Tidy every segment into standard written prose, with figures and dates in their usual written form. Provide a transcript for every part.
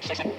Listen,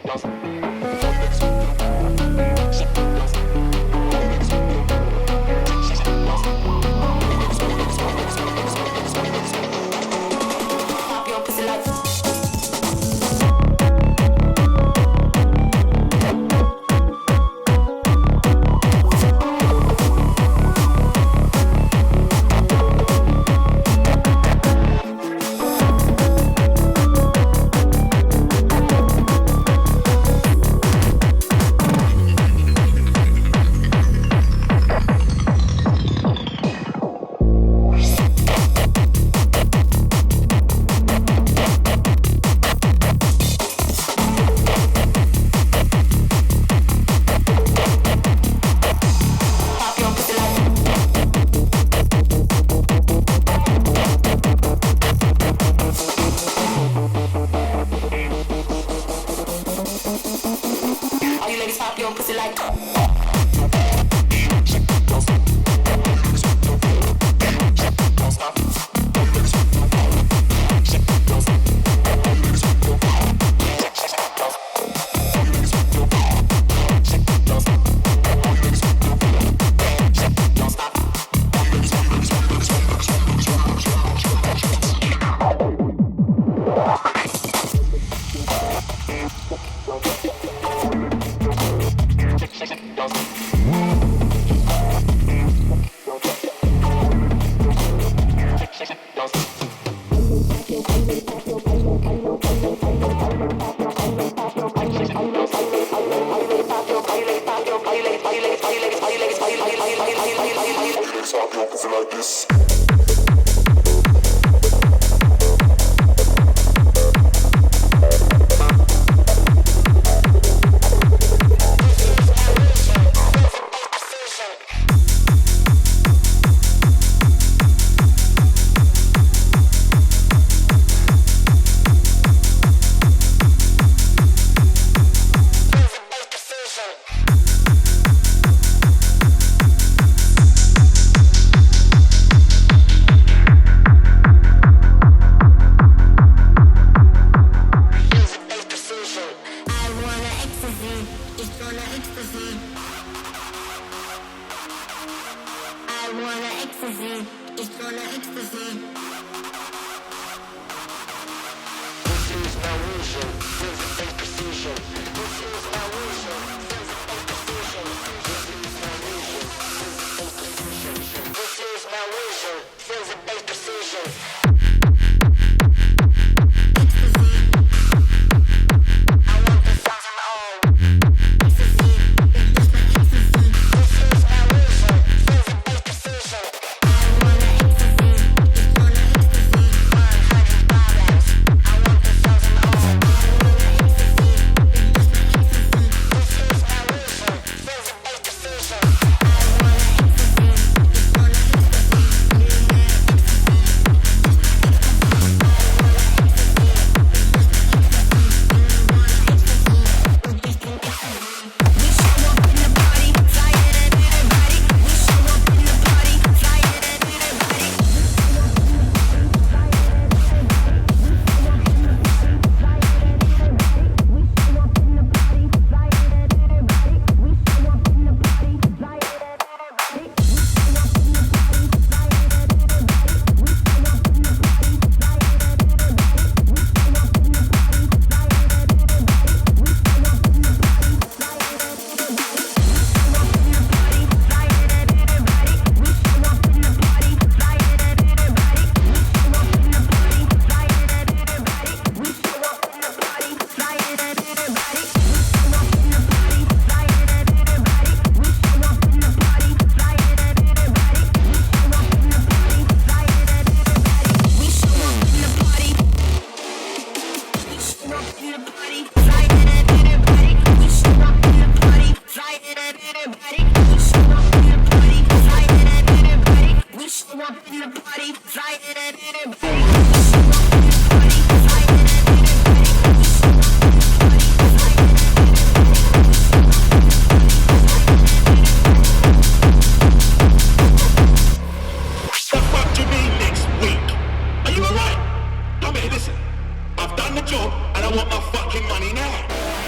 I've done the job and I want my fucking money now.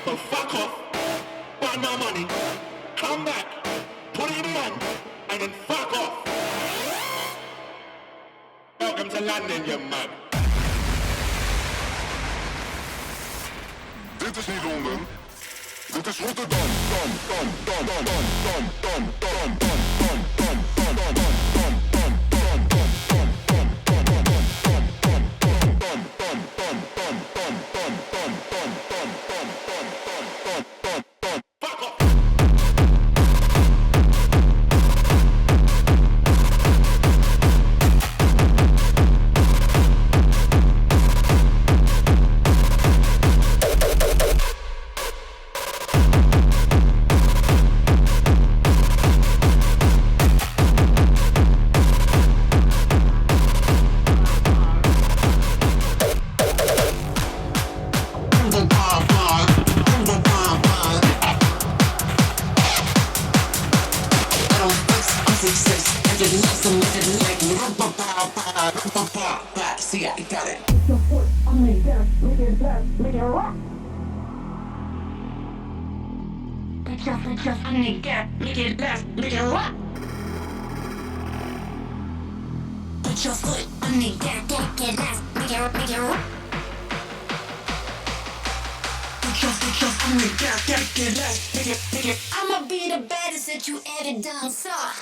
So fuck off, burn my money, come back, put it in, and then fuck off. Welcome to London, you mug. Dit is niet Londen. Dit is Rotterdam. Dam, dam, dam, dam, dam, dam, dam, dam, dam, dam, dam, dam, dam. See, I got it. Make it left, make it rock. Put your foot on the gas, make it left, make it rock. Put your foot on the gas, make it left, make it. I'ma be the baddest that you ever done saw.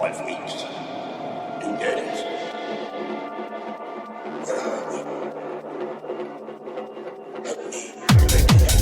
12 weeks. Do that is. Where are we? Let me relate to that.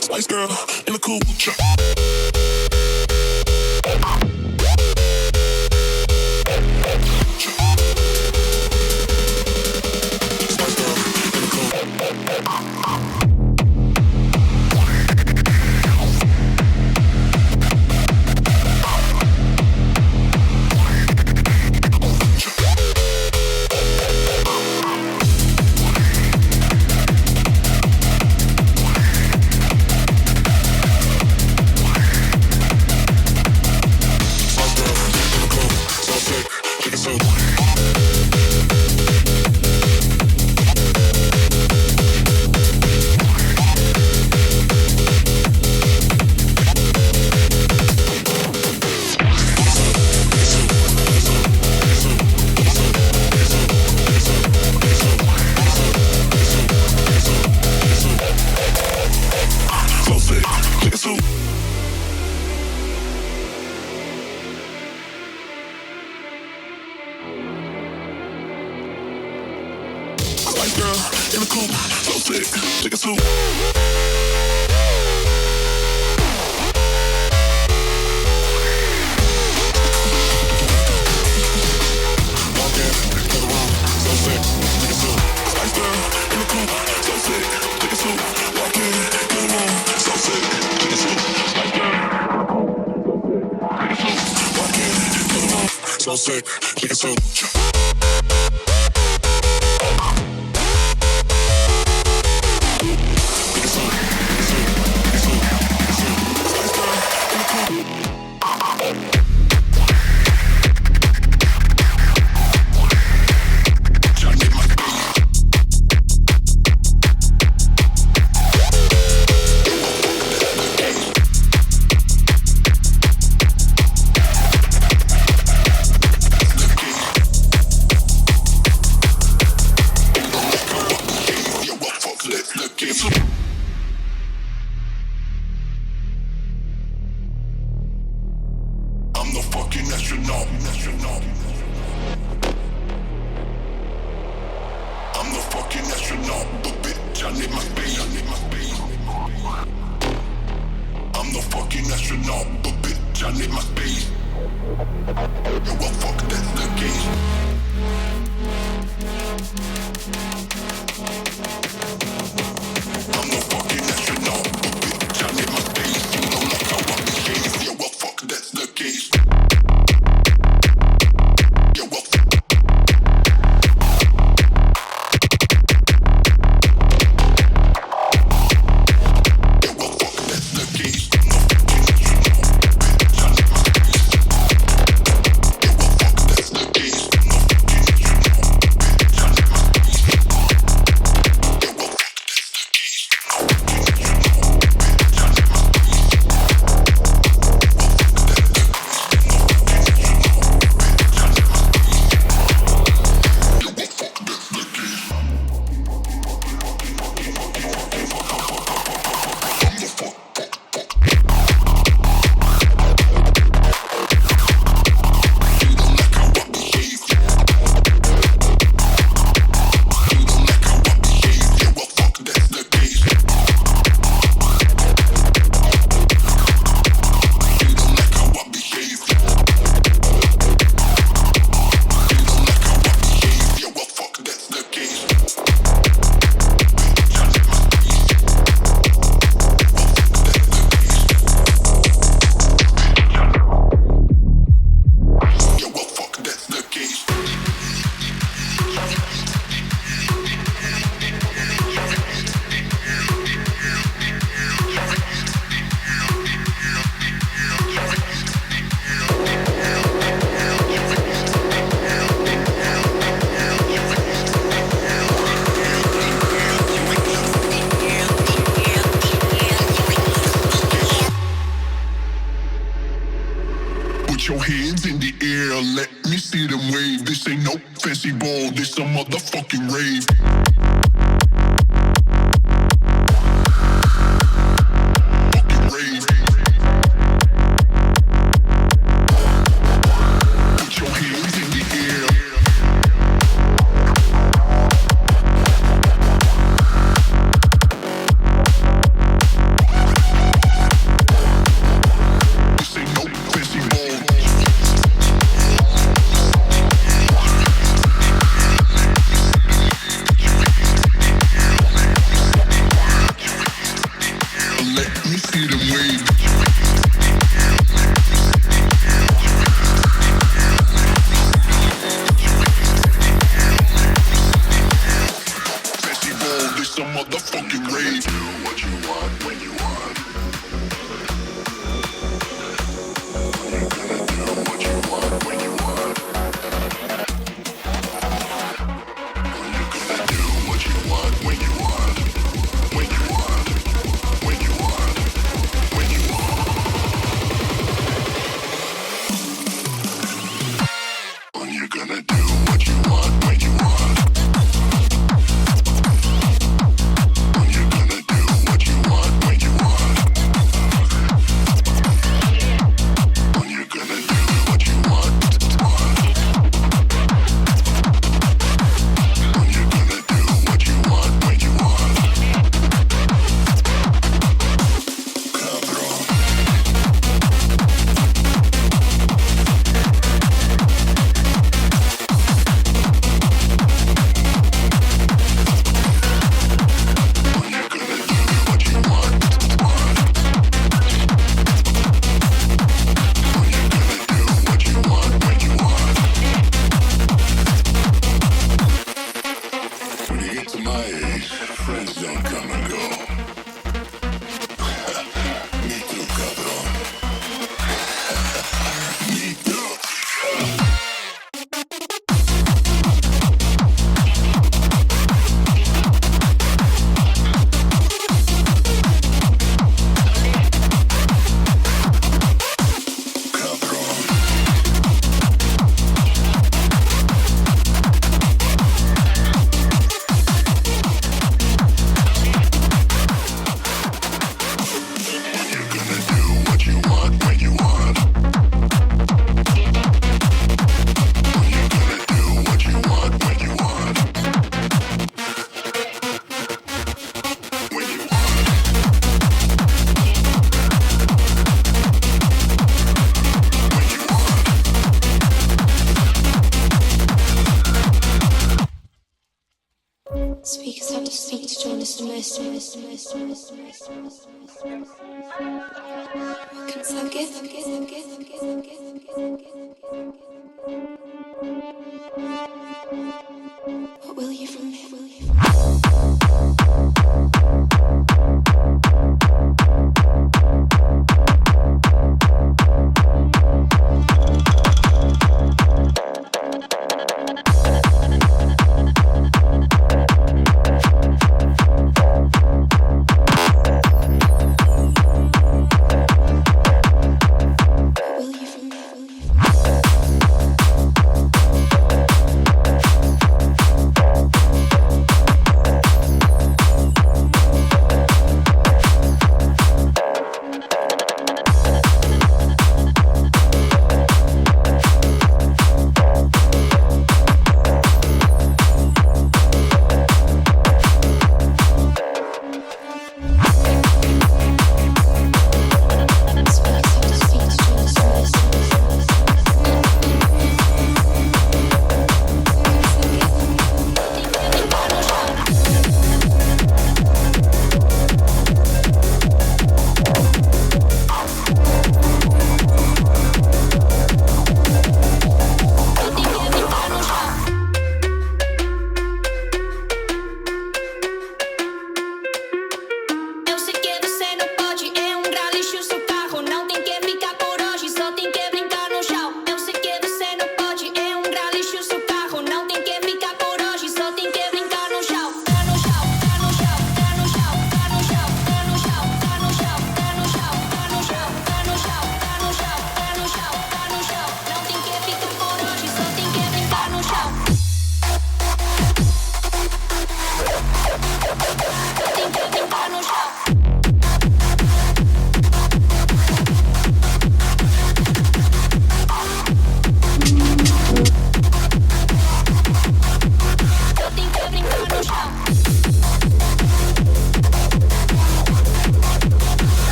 Spice girl in the cool truck. So sick, she can so. Put your hands in the air, let me see them wave. This ain't no fancy ball, this a motherfucking rave. the fucking rave. Do what you want when you want. You're gonna do what you want when you want. You're gonna do what you want when you want. When you want. When you want. When you want. You're gonna do what you want when you want. You're gonna do what you want when you want. You're gonna do what you want. You're gonna do what you want when you want. Cabrón. Speakers have to speak to join us to most. What can I give? What will you from me?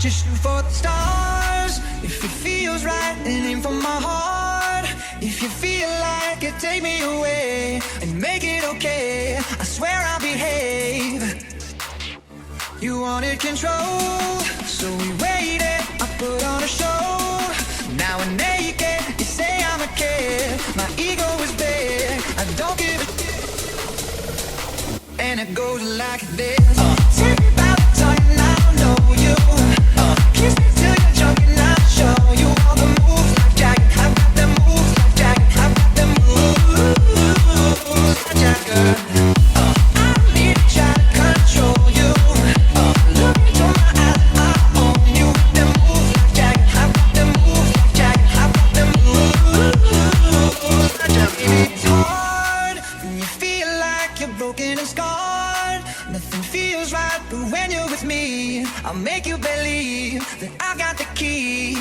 just shoot for the stars. If it feels right, then aim for my heart. If you feel like it, take me away and make it okay. I swear I'll behave. You wanted control, so we waited. I put on a show. Now we're naked. You say I'm a kid. My ego is big. I don't give a shit. And it goes like this. Tell me about the time I know you. Kiss me till you're drunk and I'll show you all the moves like Jack. I've got them moves like Jack. I've got them moves like Jagger. I need to try to control you. Look into my eyes, I own you. Them moves like Jack. I've got them moves like Jack. I've got them moves like Jack. Baby, it's hard when you feel like you're broken and scarred. Nothing feels right, but when you're with me, I'll make you believe that I got the key.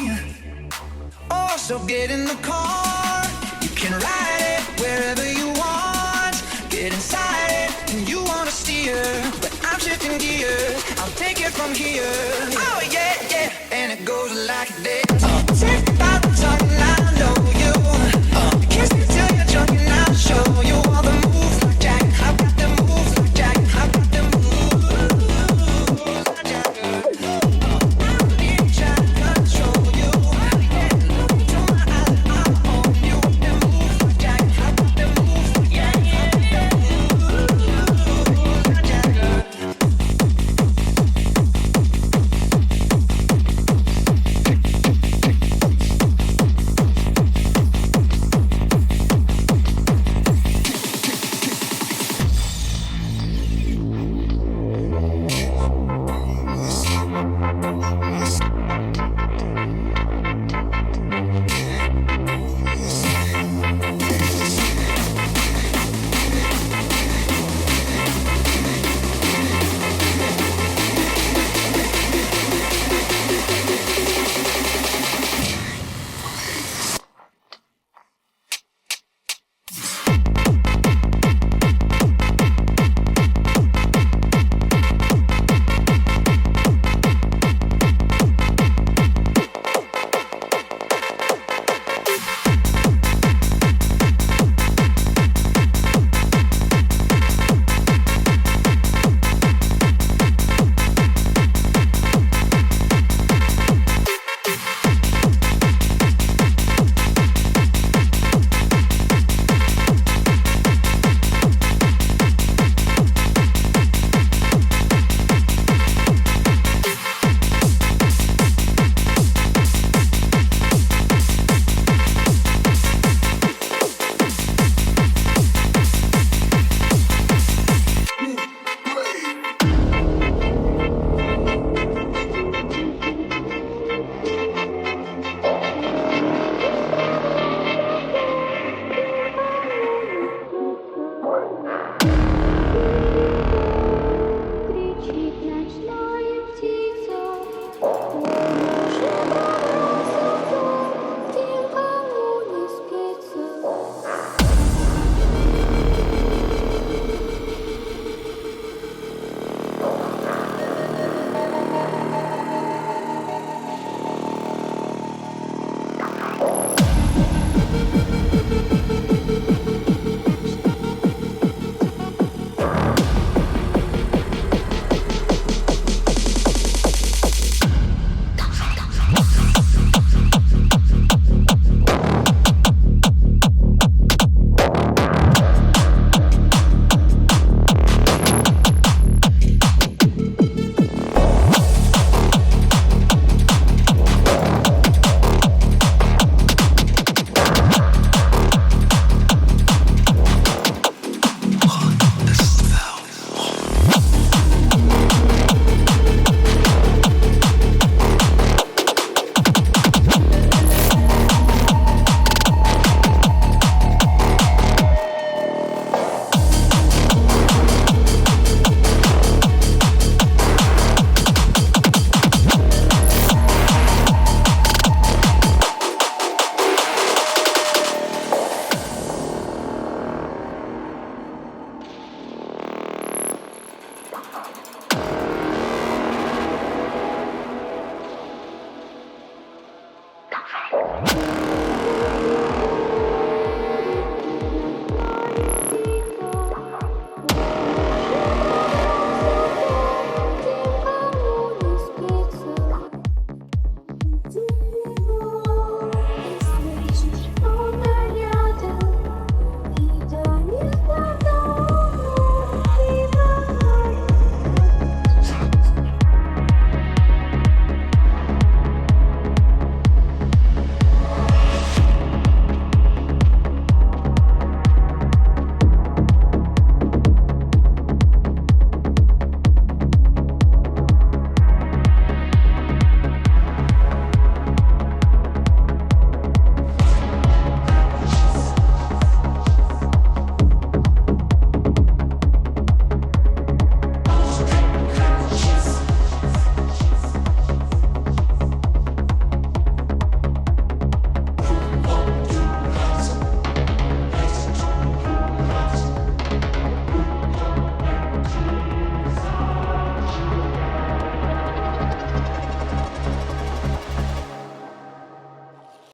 Oh, so get in the car. You can ride it wherever you want. Get inside it and you wanna steer, but I'm shifting gears. I'll take it from here. Oh yeah, yeah, and it goes like this. Take me by the tongue and I know you. Kiss me till you're drunk and I'll show you all the moves like Jack. I've got them moves like Jack. I've got them moves like Jack. I need to try to control you. Look into my eyes, I own you. Them moves like Jack. I've got them moves like Jack. I've got them moves like Jack.